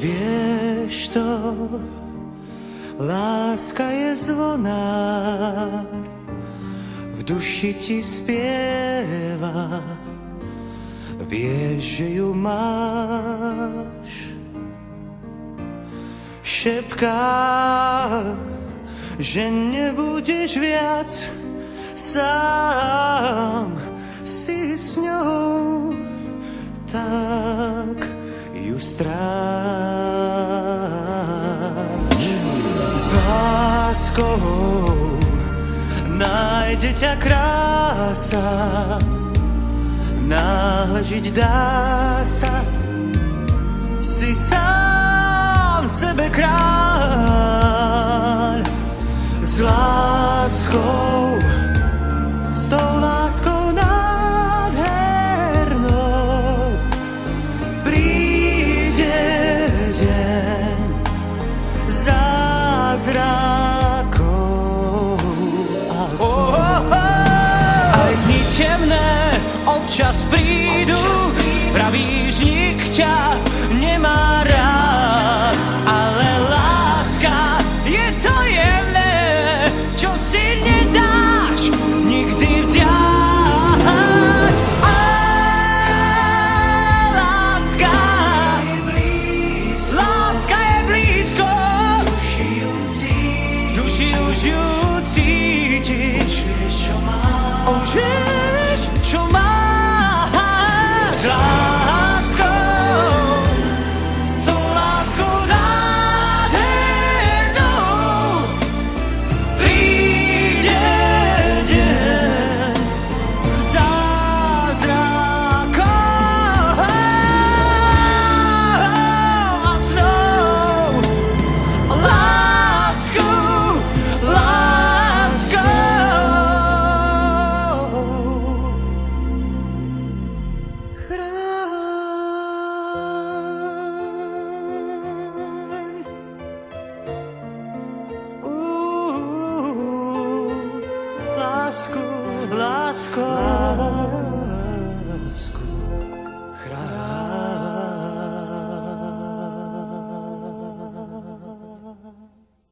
Vieš to, láska je zvonár, v duši ti spieva, vieš, že ju máš. Šepká, že nebudeš viac sám, si s ňou, tak ju stráž. S láskou nájde ťa krása, náhle žiť dá sa, si sám sebe kráľ. S láskou, s tou láskou nádhernou príde deň zázrakov a snov. Aj dni temné občas prídu, pravíš, nik ťa nemá rád, ale láska je to jemné, čo si nedáš nikdy vziať. A láska, láska je blízko, v duši už ju cítiš, už vieš, čo má. S láskou, s tou láskou nádhernou príde deň zázrakov a snov. Láskou, láskou. Lásku, lásku.